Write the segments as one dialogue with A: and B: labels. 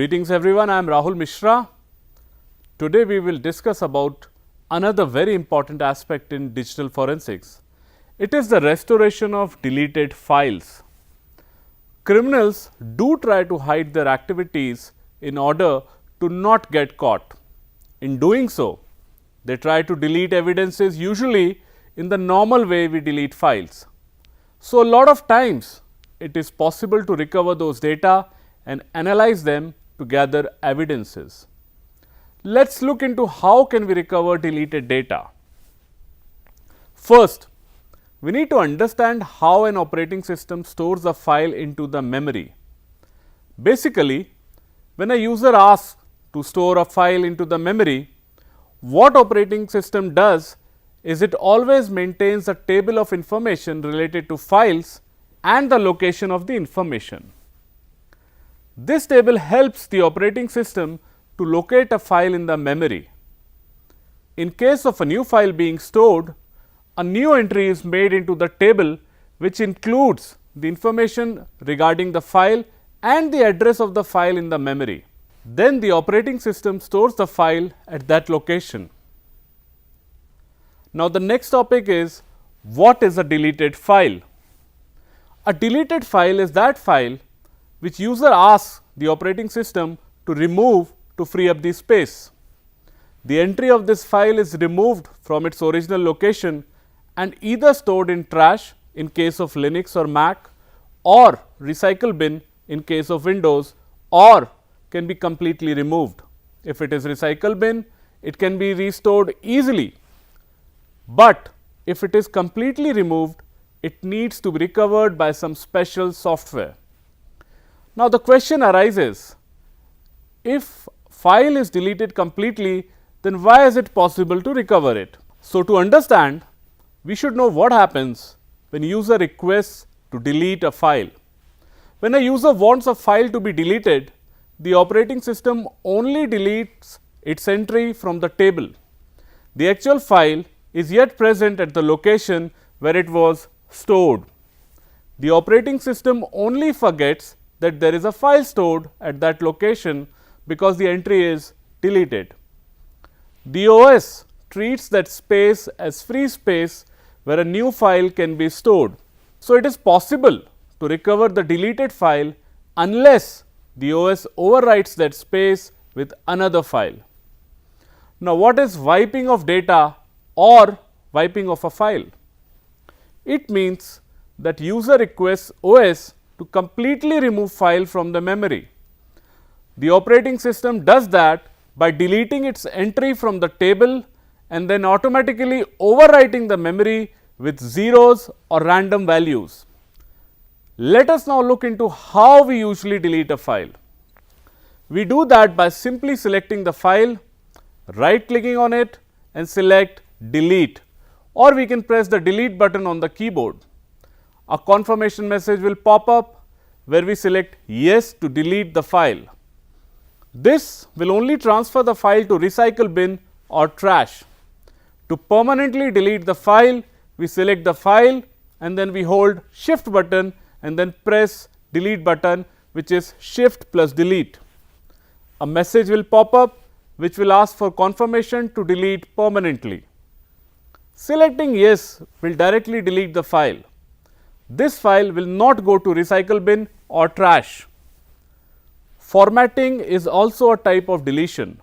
A: Greetings everyone, I am Rahul Mishra. Today we will discuss about another very important aspect in digital forensics. It is the restoration of deleted files. Criminals do try to hide their activities in order to not get caught. In doing so, they try to delete evidences usually in the normal way we delete files. So, a lot of times it is possible to recover those data and analyze them to gather evidences. Let us look into how can we recover deleted data. First, we need to understand how an operating system stores a file into the memory. Basically, when a user asks to store a file into the memory, what operating system does is it always maintains a table of information related to files and the location of the information. This table helps the operating system to locate a file in the memory. In case of a new file being stored, a new entry is made into the table which includes the information regarding the file and the address of the file in the memory. Then the operating system stores the file at that location. Now, the next topic is what is a deleted file? A deleted file is that file which user asks the operating system to remove to free up the space. The entry of this file is removed from its original location and either stored in trash in case of Linux or Mac, or recycle bin in case of Windows, or can be completely removed. If it is recycle bin, it can be restored easily, but if it is completely removed, it needs to be recovered by some special software. Now, the question arises, if file is deleted completely, then why is it possible to recover it? So, to understand, we should know what happens when user requests to delete a file. When a user wants a file to be deleted, the operating system only deletes its entry from the table. The actual file is yet present at the location where it was stored. The operating system only forgets that there is a file stored at that location because the entry is deleted. The OS treats that space as free space where a new file can be stored. So, it is possible to recover the deleted file unless the OS overwrites that space with another file. Now, what is wiping of data or wiping of a file? It means that user requests OS to completely remove file from the memory. The operating system does that by deleting its entry from the table and then automatically overwriting the memory with zeros or random values. Let us now look into how we usually delete a file. We do that by simply selecting the file, right clicking on it and select delete, or we can press the delete button on the keyboard. A confirmation message will pop up where we select yes to delete the file. This will only transfer the file to recycle bin or trash. To permanently delete the file, we select the file and then we hold shift button and then press delete button, which is shift plus delete. A message will pop up which will ask for confirmation to delete permanently. Selecting yes will directly delete the file. This file will not go to recycle bin or trash. Formatting is also a type of deletion.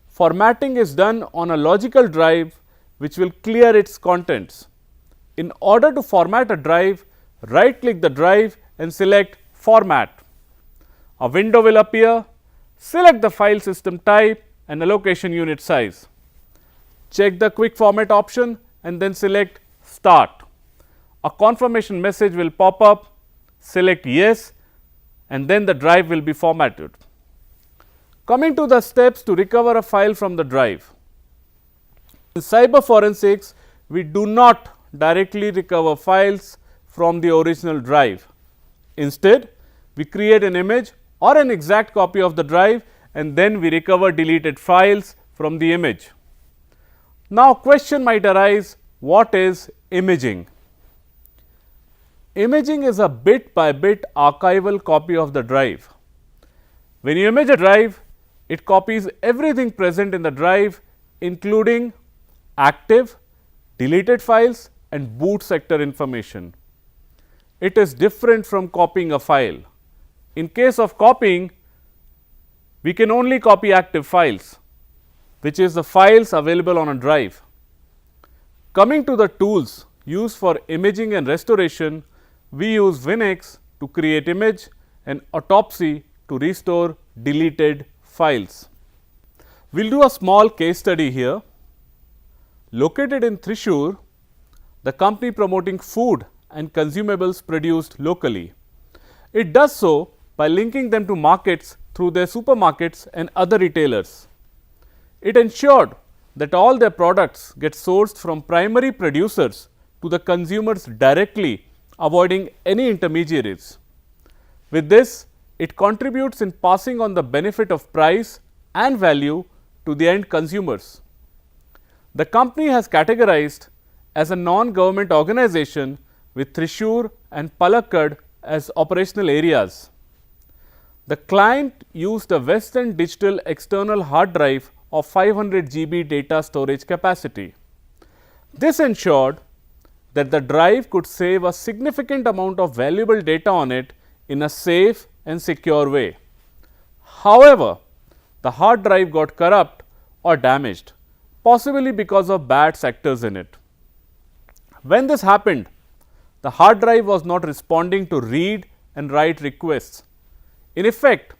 A: Formatting is done on a logical drive which will clear its contents. In order to format a drive, right click the drive and select format. A window will appear. Select the file system type and allocation unit size. Check the quick format option and then select start. A confirmation message will pop up. Select yes and then the drive will be formatted. Coming to the steps to recover a file from the drive. In cyber forensics, we do not directly recover files from the original drive. Instead, we create an image or an exact copy of the drive and then we recover deleted files from the image. Now, question might arise, what is imaging? Imaging is a bit by bit archival copy of the drive. When you image a drive, it copies everything present in the drive, including active, deleted files and boot sector information. It is different from copying a file. In case of copying, we can only copy active files, which is the files available on a drive. Coming to the tools used for imaging and restoration, we use WinX to create image and autopsy to restore deleted files. We will do a small case study here. Located in Thrissur, the company promoting food and consumables produced locally. It does so by linking them to markets through their supermarkets and other retailers. It ensured that all their products get sourced from primary producers to the consumers directly, avoiding any intermediaries. With this, it contributes in passing on the benefit of price and value to the end consumers. The company has categorized as a non-government organization with Thrissur and Palakkad as operational areas. The client used a Western Digital external hard drive of 500 GB data storage capacity. This ensured that the drive could save a significant amount of valuable data on it in a safe and secure way. However, the hard drive got corrupt or damaged, possibly because of bad sectors in it. When this happened, the hard drive was not responding to read and write requests. In effect,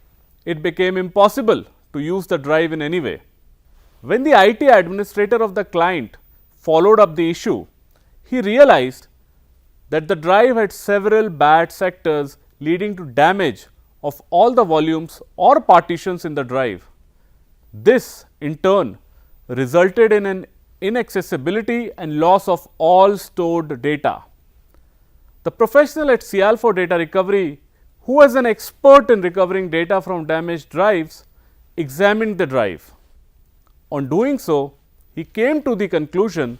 A: it became impossible to use the drive in any way. When the IT administrator of the client followed up the issue, he realized that the drive had several bad sectors leading to damage of all the volumes or partitions in the drive. This in turn resulted in an inaccessibility and loss of all stored data. The professional at CIAL4 Data Recovery, who was an expert in recovering data from damaged drives, examined the drive. On doing so, he came to the conclusion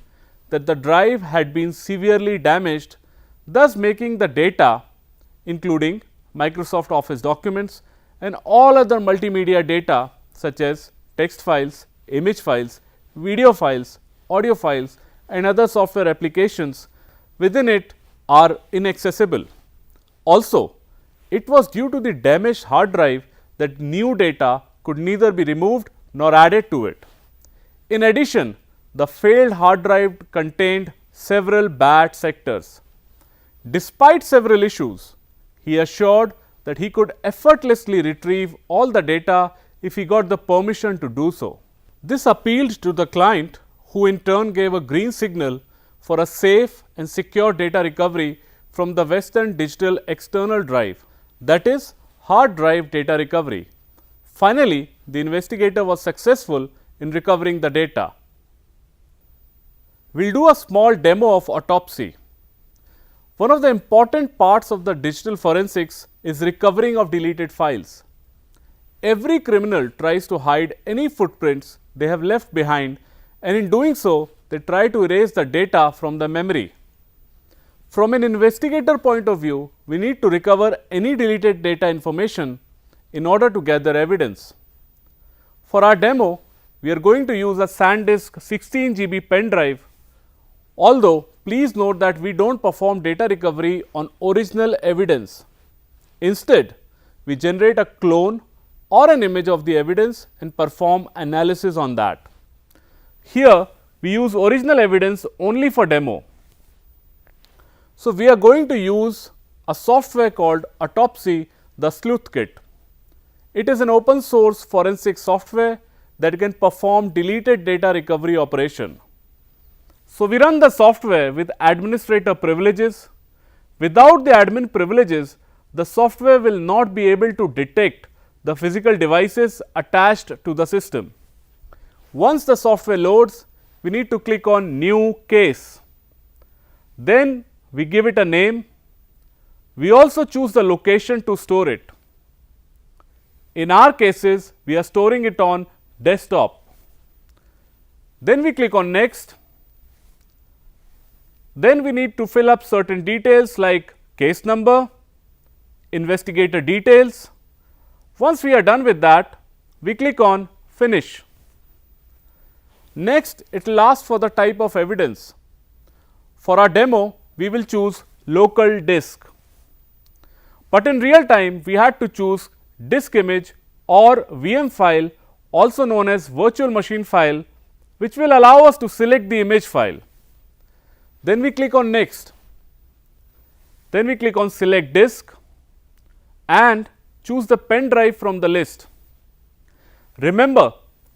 A: that the drive had been severely damaged, thus making the data, including Microsoft Office documents and all other multimedia data such as text files, image files, video files, audio files and other software applications within it are inaccessible. Also, it was due to the damaged hard drive that new data could neither be removed nor added to it. In addition, the failed hard drive contained several bad sectors. Despite several issues, he assured that he could effortlessly retrieve all the data if he got the permission to do so. This appealed to the client, who in turn gave a green signal for a safe and secure data recovery from the Western Digital external drive, that is, hard drive data recovery. Finally, the investigator was successful in recovering the data. We will do a small demo of autopsy. One of the important parts of the digital forensics is recovering of deleted files. Every criminal tries to hide any footprints they have left behind, and in doing so, they try to erase the data from the memory. From an investigator point of view, we need to recover any deleted data information in order to gather evidence. For our demo, we are going to use a SanDisk 16 GB pen drive, although please note that we do not perform data recovery on original evidence. Instead, we generate a clone or an image of the evidence and perform analysis on that. Here, we use original evidence only for demo. So, we are going to use a software called Autopsy, the Sleuth Kit. It is an open source forensic software that can perform deleted data recovery operation. So, we run the software with administrator privileges. Without the admin privileges, the software will not be able to detect the physical devices attached to the system. Once the software loads, we need to click on New Case. Then we give it a name. We also choose the location to store it. In our cases, we are storing it on desktop. Then we click on Next. Then we need to fill up certain details like case number, investigator details, Once we are done with that, we click on Finish. Next, it will ask for the type of evidence. For our demo, we will choose local disk. But in real time, we had to choose disk image or VM file, also known as virtual machine file, which will allow us to select the image file. Then we click on Next. Then we click on Select Disk and choose the pen drive from the list. Remember,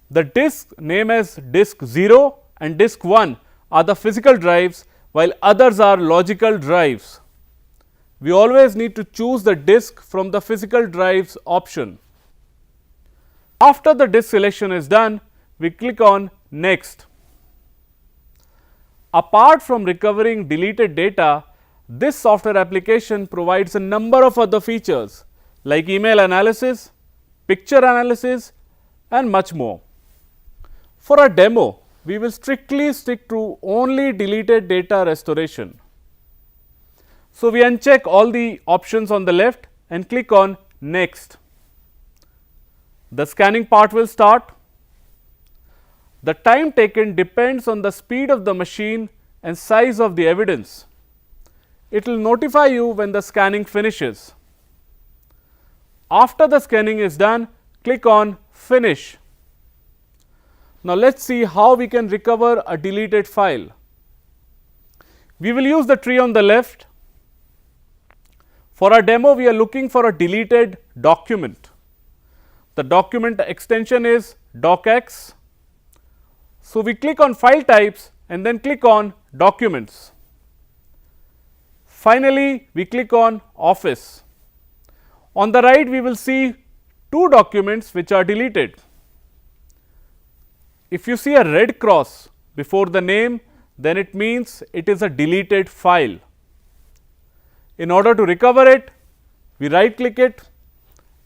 A: the disk name as disk 0 and disk 1 are the physical drives, while others are logical drives. We always need to choose the disk from the physical drives option. After the disk selection is done, we click on Next. Apart from recovering deleted data, this software application provides a number of other features like email analysis, picture analysis, and much more. For our demo, we will strictly stick to only deleted data restoration. So, we uncheck all the options on the left and click on Next. The scanning part will start. The time taken depends on the speed of the machine and size of the evidence. It will notify you when the scanning finishes. After the scanning is done, click on Finish. Now, let us see how we can recover a deleted file. We will use the tree on the left. For our demo, we are looking for a deleted document. The document extension is docx. So, we click on File Types and then click on Documents. Finally, we click on Office. On the right, we will see two documents which are deleted. If you see a red cross before the name, then it means it is a deleted file. In order to recover it, we right click it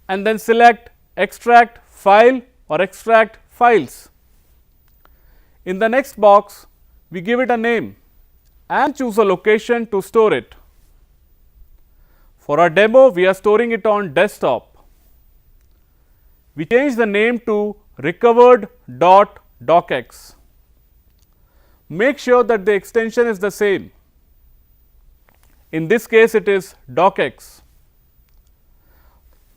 A: and then select Extract File or Extract Files. In the next box, we give it a name and choose a location to store it. For our demo, we are storing it on desktop. We change the name to recovered.docx. Make sure that the extension is the same. In this case, it is docx.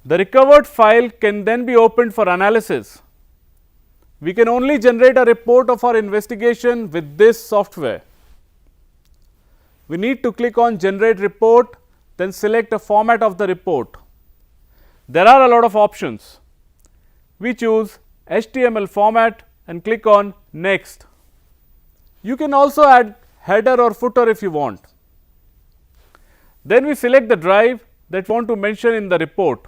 A: The recovered file can then be opened for analysis. We can only generate a report of our investigation with this software. We need to click on Generate Report, then select a format of the report. There are a lot of options. We choose HTML format and click on Next. You can also add header or footer if you want. Then we select the drive that we want to mention in the report.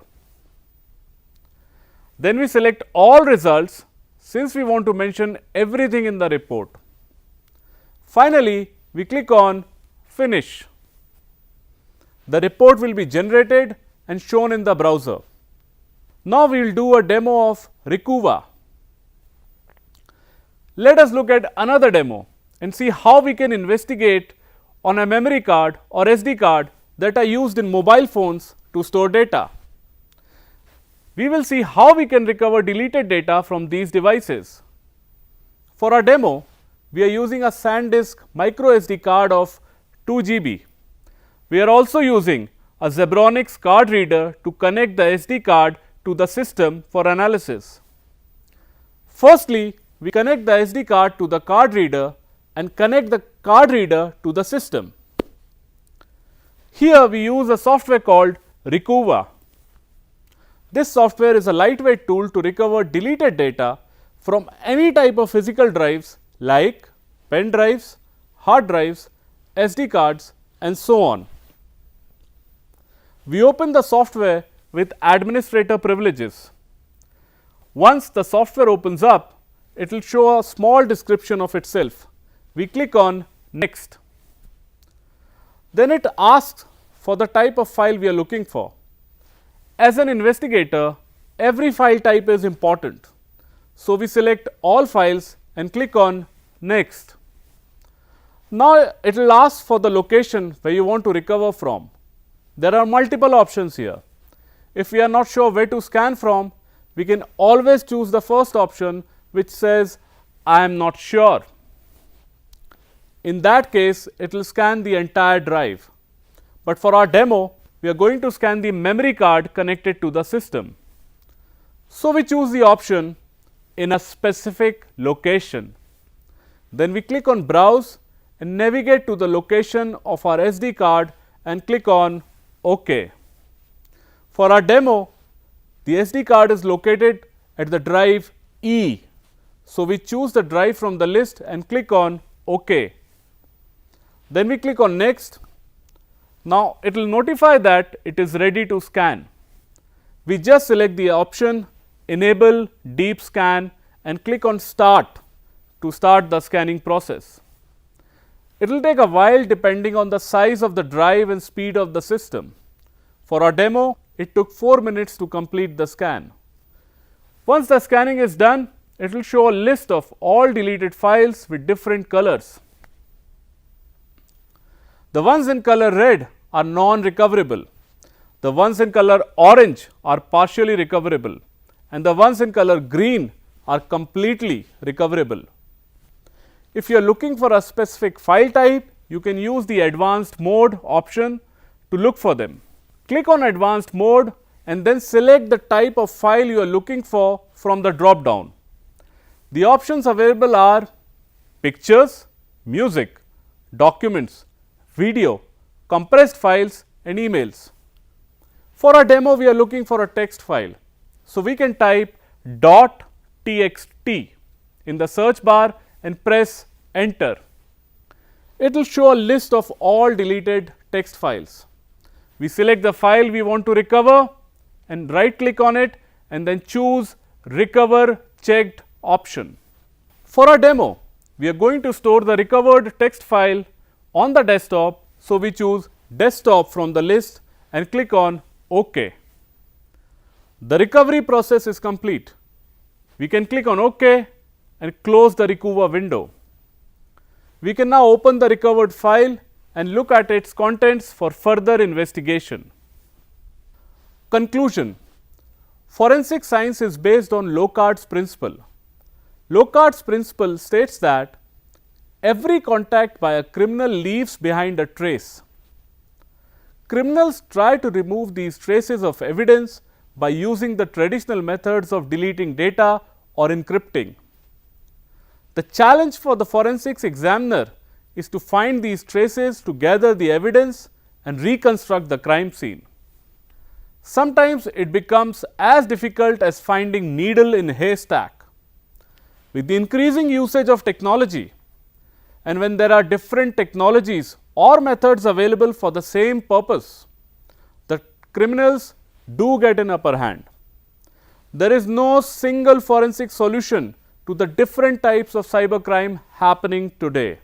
A: Then we select all results since we want to mention everything in the report. Finally, we click on Finish. The report will be generated and shown in the browser. Now, we will do a demo of Recuva. Let us look at another demo and see how we can investigate on a memory card or SD card that are used in mobile phones to store data. We will see how we can recover deleted data from these devices. For our demo, we are using a SanDisk micro SD card of 2 GB. We are also using a Zebronics card reader to connect the SD card to the system for analysis. Firstly, we connect the SD card to the card reader and connect the card reader to the system. Here we use a software called Recuva. This software is a lightweight tool to recover deleted data from any type of physical drives like pen drives, hard drives, SD cards, and so on. We open the software with administrator privileges. Once the software opens up, it will show a small description of itself. We click on Next. Then it asks for the type of file we are looking for. As an investigator, every file type is important. So, we select all files and click on Next. Now, it will ask for the location where you want to recover from. There are multiple options here. if we are not sure where to scan from, we can always choose the first option which says I am not sure. In that case, it will scan the entire drive. But for our demo, we are going to scan the memory card connected to the system. So we choose the option in a specific location. Then we click on browse and navigate to the location of our SD card and click on OK. For our demo, the SD card is located at the drive E. So we choose the drive from the list and click on OK. Then we click on next. Now it will notify that it is ready to scan. We just select the option enable deep scan and click on start to start the scanning process. It will take a while depending on the size of the drive and speed of the system. For our demo, it took 4 minutes to complete the scan. Once the scanning is done, it will show a list of all deleted files with different colors. The ones in color red are non-recoverable. The ones in color orange are partially recoverable, and the ones in color green are completely recoverable. If you are looking for a specific file type, you can use the advanced mode option to look for them. Click on advanced mode and then select the type of file you are looking for from the drop down. The options available are pictures, music, documents, video, compressed files and emails. For our demo, we are looking for a text file. So we can type .txt in the search bar and press enter. It will show a list of all deleted text files. We select the file we want to recover and right click on it and then choose recover checked option. For our demo, we are going to store the recovered text file on the desktop, so we choose desktop from the list and click on OK. The recovery process is complete. We can click on OK and close the Recuva window. We can now open the recovered file and look at its contents for further investigation. Conclusion: forensic science is based on Locard's principle. Locard's principle states that every contact by a criminal leaves behind a trace. Criminals try to remove these traces of evidence by using the traditional methods of deleting data or encrypting. The challenge for the forensics examiner is to find these traces to gather the evidence and reconstruct the crime scene. Sometimes it becomes as difficult as finding needle in a haystack. With the increasing usage of technology, and when there are different technologies or methods available for the same purpose, the criminals do get an upper hand. There is no single forensic solution to the different types of cybercrime happening today.